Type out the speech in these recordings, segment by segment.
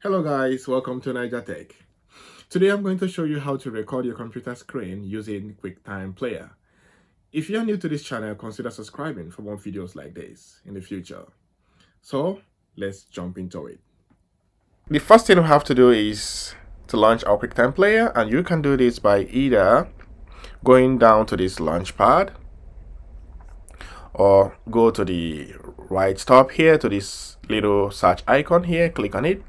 Hello guys, welcome to Niger Tech. Today I'm going to show you how to record your computer screen using QuickTime Player. If you're new to this channel, consider subscribing for more videos like this in the future. So let's jump into it. The first thing we have to do is to launch our QuickTime Player, and you can do this by either going down to this launch pad or go to the right top here to this little search icon here, click on it,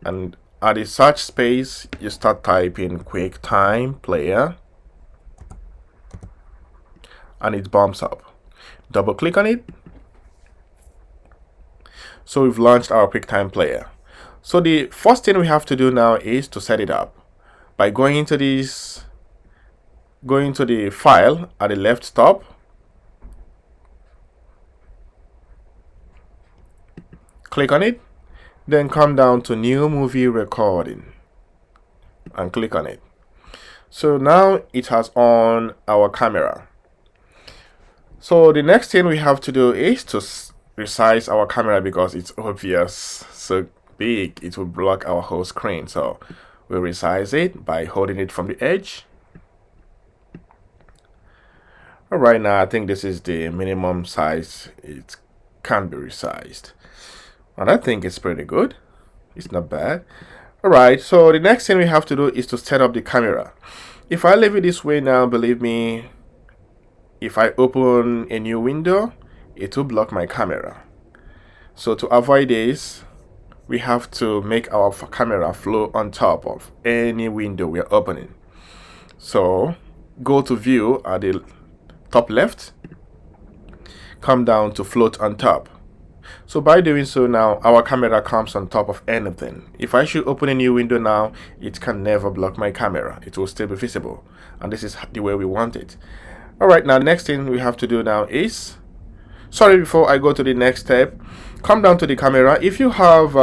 and at the search space you start typing QuickTime Player and it bumps up. Double click on it. So we've launched our QuickTime Player. So the first thing we have to do now is to set it up by going to the file at the left top, click on it, then come down to new movie recording and click on it. So now it has on our camera. So the next thing we have to do is to resize our camera because it's obvious, so big it will block our whole screen. So we'll resize it by holding it from the edge. All right, now I think this is the minimum size it can be resized, and I think it's pretty good. It's not bad. All right, so the next thing we have to do is to set up the camera. If I leave it this way now, believe me, if I open a new window, it will block my camera. So to avoid this, we have to make our camera flow on top of any window we are opening. So go to view at the top left, come down to float on top. So by doing so now, our camera comes on top of anything. If I should open a new window now, it can never block my camera. It will still be visible. And this is the way we want it. All right, now the next thing we have to do now is, before I go to the next step, come down to the camera. If you have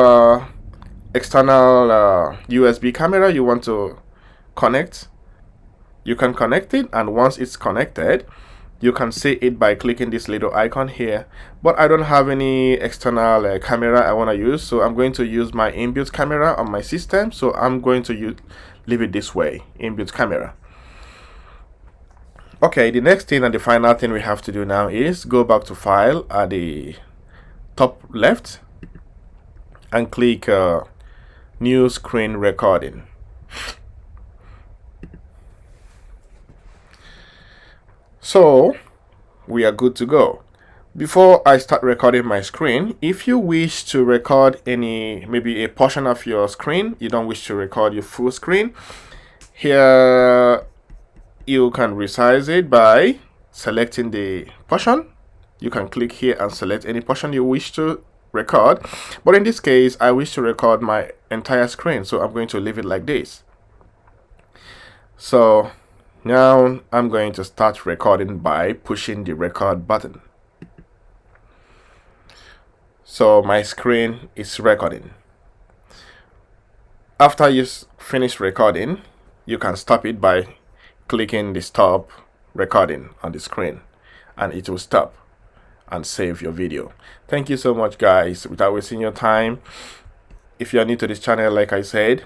external USB camera you want to connect, you can connect it, and once it's connected, you can see it by clicking this little icon here. But I don't have any external camera I want to use, so I'm going to use my inbuilt camera on my system. So I'm going to leave it this way, inbuilt camera. Okay, the next thing and the final thing we have to do now is go back to file at the top left and click new screen recording. So we are good to go. Before I start recording my screen, if you wish to record maybe a portion of your screen, you don't wish to record your full screen, here you can resize it by selecting the portion. You can click here and select any portion you wish to record. But in this case, I wish to record my entire screen, so I'm going to leave it like this. So now I'm going to start recording by pushing the record button. So my screen is recording. After you finish recording, you can stop it by clicking the stop recording on the screen, and it will stop and save your video. Thank you so much guys. Without wasting your time, if you are new to this channel, like I said,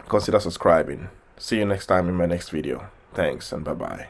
consider subscribing. See you next time in my next video. Thanks and bye bye.